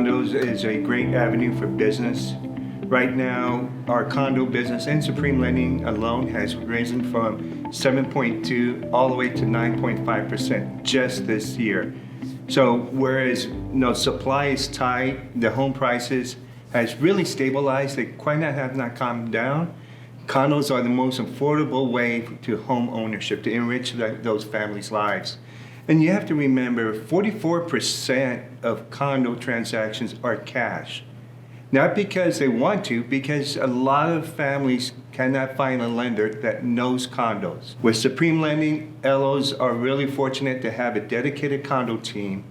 condos is a great avenue for business. Right now, our condo business in Supreme Lending alone has risen from 7.2 all the way to 9.5% just this year. So whereas supply is tight, the home prices has really stabilized, they have not calmed down. Condos are the most affordable way to home ownership, to enrich those families' lives. And you have to remember, 44% of condo transactions are cash. Not because they want to, because a lot of families cannot find a lender that knows condos. With Supreme Lending, LOs are really fortunate to have a dedicated condo team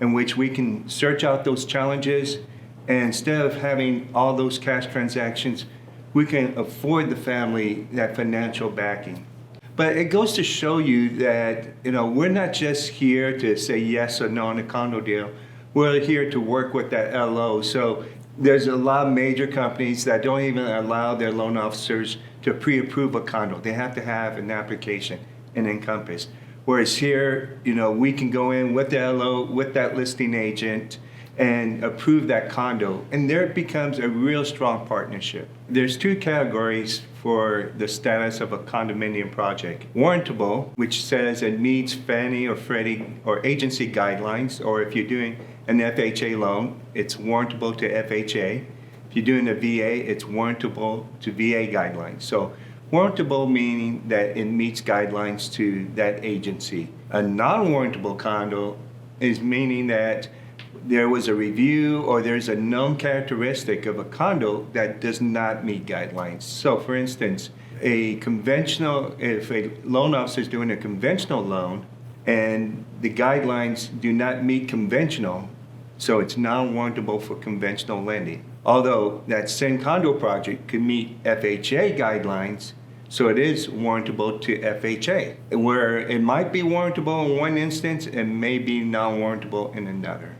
in which we can search out those challenges, and instead of having all those cash transactions, we can afford the family that financial backing. But it goes to show you that we're not just here to say yes or no on a condo deal. We're here to work with that LO. So there's a lot of major companies that don't even allow their loan officers to pre-approve a condo. They have to have an application and Encompass. Whereas here, we can go in with the LO, with that listing agent, and approve that condo. And there it becomes a real strong partnership. There's two categories for the status of a condominium project. Warrantable, which says it meets Fannie or Freddie or agency guidelines, or if you're doing an FHA loan, it's warrantable to FHA. If you're doing a VA, it's warrantable to VA guidelines. So warrantable meaning that it meets guidelines to that agency. A non-warrantable condo is meaning that there was a review or there's a known characteristic of a condo that does not meet guidelines. So for instance, if a loan officer is doing a conventional loan and the guidelines do not meet conventional, so it's non-warrantable for conventional lending. Although that same condo project could meet FHA guidelines, so it is warrantable to FHA. Where it might be warrantable in one instance and may be non-warrantable in another.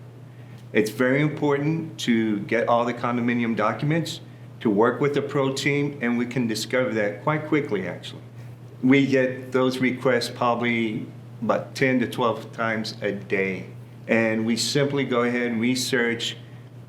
It's very important to get all the condominium documents, to work with the pro team, and we can discover that quite quickly, actually. We get those requests probably about 10 to 12 times a day. And we simply go ahead and research,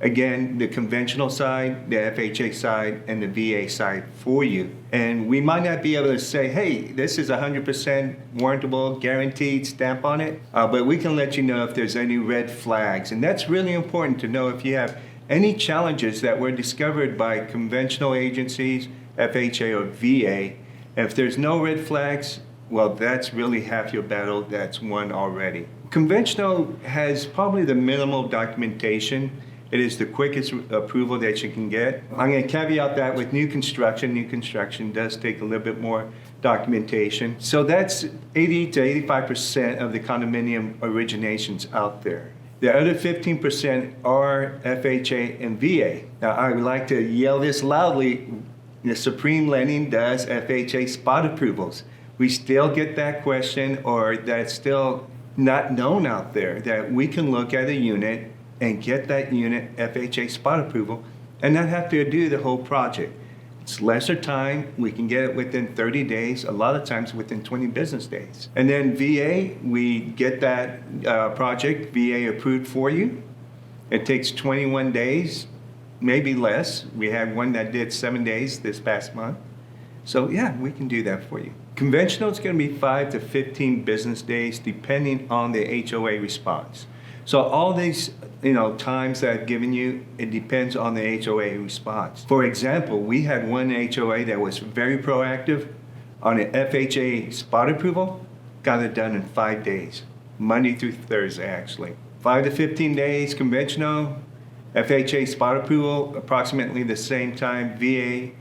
again, the conventional side, the FHA side, and the VA side for you. And we might not be able to say, hey, this is 100% warrantable, guaranteed, stamp on it, but we can let you know if there's any red flags. And that's really important to know if you have any challenges that were discovered by conventional agencies, FHA or VA. And if there's no red flags, well, that's really half your battle. That's won already. Conventional has probably the minimal documentation. It is the quickest approval that you can get. I'm going to caveat that with new construction does take a little bit more documentation. So that's 80 to 85% of the condominium originations out there. The other 15% are FHA and VA. Now, I would like to yell this loudly. The Supreme Lending does FHA spot approvals. We still get that question, or that's still not known out there, that we can look at a unit and get that unit FHA spot approval and not have to do the whole project. It's lesser time. We can get it within 30 days, a lot of times within 20 business days. And then VA, we get that project VA approved for you. It takes 21 days, maybe less. We had one that did 7 days this past month. So yeah, we can do that for you. Conventional is going to be 5 to 15 business days depending on the HOA response. So all these times that I've given you, it depends on the HOA response. For example, we had one HOA that was very proactive on an FHA spot approval, got it done in 5 days, Monday through Thursday actually. 5 to 15 days conventional, FHA spot approval approximately the same time, VA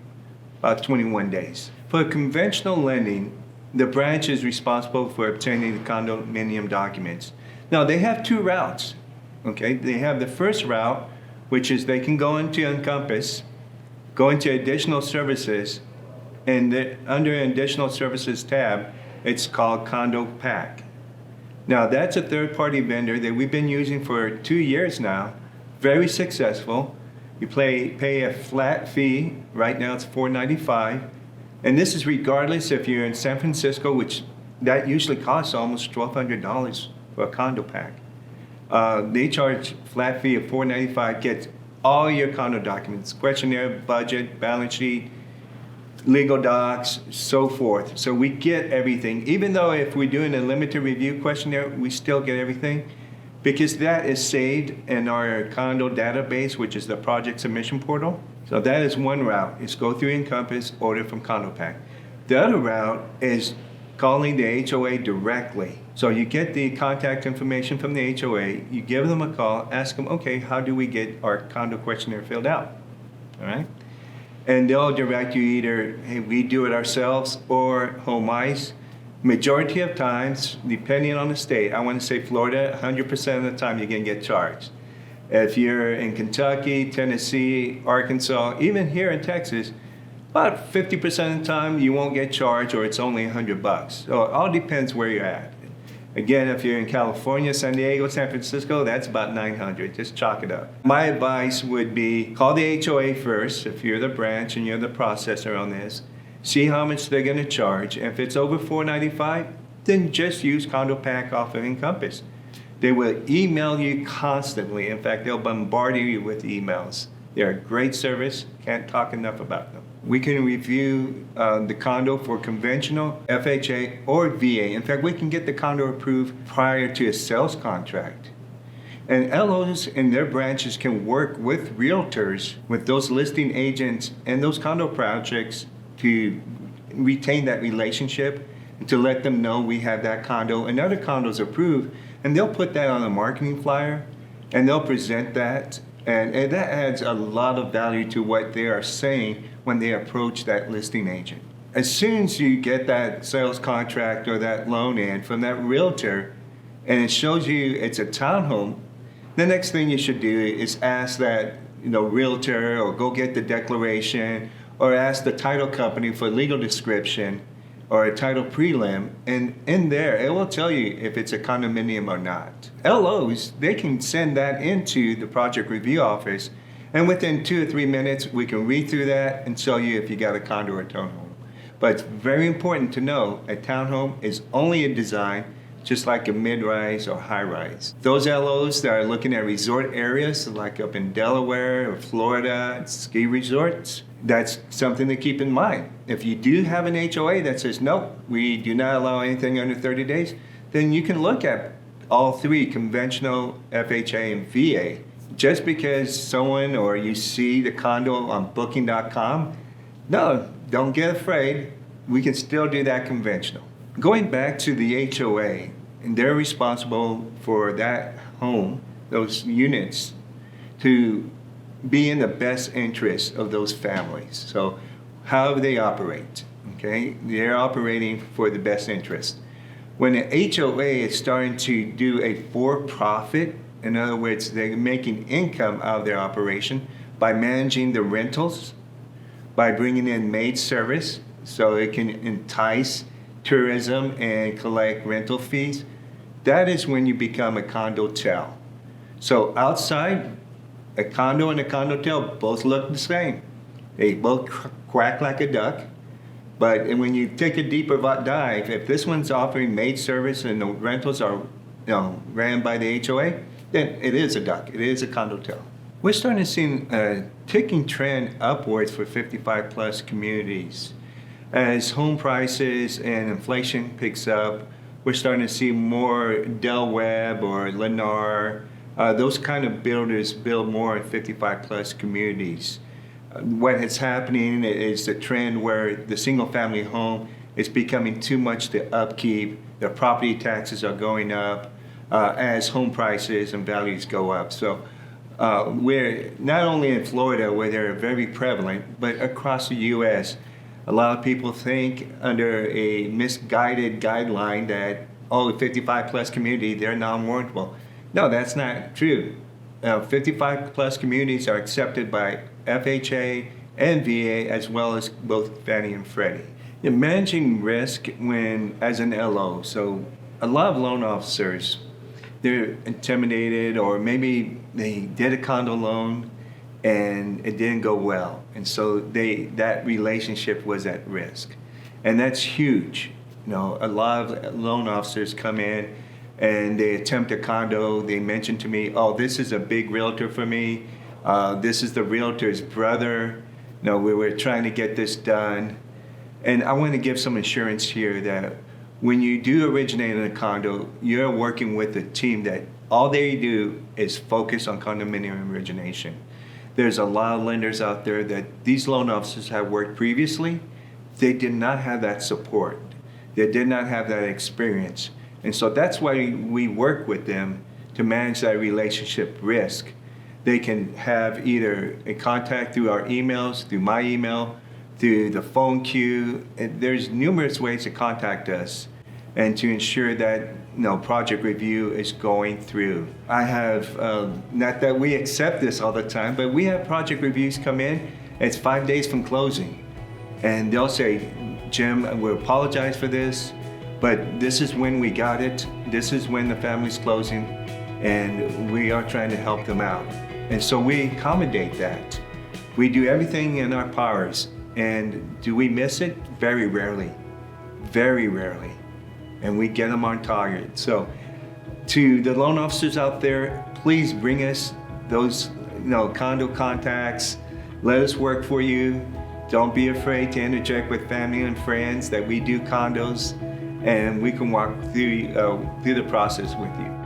about 21 days. For conventional lending, the branch is responsible for obtaining the condominium documents. Now, they have two routes, okay? They have the first route, which is they can go into Encompass, go into additional services, and under additional services tab, it's called Condo Pack. Now, that's a third-party vendor that we've been using for 2 years now, very successful. You pay a flat fee, right now it's $4.95, and this is regardless if you're in San Francisco, which that usually costs almost $1,200 for a condo pack. They charge flat fee of $495, gets all your condo documents, questionnaire, budget, balance sheet, legal docs, so forth. So we get everything. Even though if we're doing a limited review questionnaire, we still get everything because that is saved in our condo database, which is the project submission portal. So that is one route, is go through Encompass, order from CondoPack. The other route is calling the HOA directly. So you get the contact information from the HOA, you give them a call, ask them, okay, how do we get our condo questionnaire filled out? All right? And they'll direct you either, hey, we do it ourselves or home ice. Majority of times, depending on the state, I want to say Florida, 100% of the time you're going to get charged. If you're in Kentucky, Tennessee, Arkansas, even here in Texas, about 50% of the time you won't get charged or it's only $100. So it all depends where you're at. Again, if you're in California, San Diego, San Francisco, that's about $900. Just chalk it up. My advice would be call the HOA first if you're the branch and you're the processor on this. See how much they're going to charge. If it's over $495, then just use CondoPack off of Encompass. They will email you constantly. In fact, they'll bombard you with emails. They're a great service. Can't talk enough about them. We can review the condo for conventional, FHA, or VA. In fact, we can get the condo approved prior to a sales contract. And LOs and their branches can work with realtors, with those listing agents and those condo projects to retain that relationship and to let them know we have that condo and other condos approved. And they'll put that on a marketing flyer and they'll present that. And that adds a lot of value to what they are saying when they approach that listing agent. As soon as you get that sales contract or that loan in from that realtor and it shows you it's a townhome, the next thing you should do is ask that realtor or go get the declaration or ask the title company for legal description or a title prelim, and in there it will tell you if it's a condominium or not. LOs, they can send that into the project review office, and within 2 or 3 minutes we can read through that and tell you if you got a condo or a townhome. But it's very important to know a townhome is only a design just like a mid-rise or high-rise. Those LOs that are looking at resort areas like up in Delaware or Florida, ski resorts, that's something to keep in mind. If you do have an HOA that says, no, we do not allow anything under 30 days, then you can look at all three, conventional, FHA, and VA. Just because someone or you see the condo on booking.com, no, don't get afraid. We can still do that conventional. Going back to the HOA, and they're responsible for that home, those units, to be in the best interest of those families. So how do they operate? Okay, they're operating for the best interest. When the HOA is starting to do a for-profit, in other words, they're making income out of their operation by managing the rentals, by bringing in maid service, so it can entice tourism and collect rental fees, that is when you become a condotel. So outside, a condo and a condotel both look the same. They both quack like a duck. But when you take a deeper dive, if this one's offering maid service and the rentals are ran by the HOA, then it is a duck. It is a condotel. We're starting to see a ticking trend upwards for 55 plus communities. As home prices and inflation picks up, we're starting to see more Del Webb or Lennar, those kind of builders build more 55 plus communities. What is happening is the trend where the single family home is becoming too much to upkeep. The property taxes are going up as home prices and values go up. So we're not only in Florida where they're very prevalent, but across the U.S., a lot of people think under a misguided guideline that, 55 plus community, they're non-warrantable. No, that's not true. 55 plus communities are accepted by FHA and VA as well as both Fannie and Freddie. You're managing risk as an LO. So a lot of loan officers, they're intimidated or maybe they did a condo loan and it didn't go well. And so that relationship was at risk. And that's huge. A lot of loan officers come in and they attempt a condo. They mention to me, oh, this is a big realtor for me. This is the realtor's brother. No, we were trying to get this done. And I want to give some assurance here that when you do originate in a condo, you're working with a team that all they do is focus on condominium origination. There's a lot of lenders out there that these loan officers have worked previously. They did not have that support. They did not have that experience. And so that's why we work with them to manage that relationship risk. They can have either a contact through our emails, through my email, through the phone queue. And there's numerous ways to contact us and to ensure that project review is going through. I have, not that we accept this all the time, but we have project reviews come in, it's 5 days from closing. And they'll say, Jim, we apologize for this, but this is when we got it. This is when the family's closing, and we are trying to help them out. And so we accommodate that. We do everything in our powers. And do we miss it? Very rarely, very rarely. And we get them on target. So to the loan officers out there, please bring us those condo contacts. Let us work for you. Don't be afraid to interject with family and friends that we do condos, and we can walk through the process with you.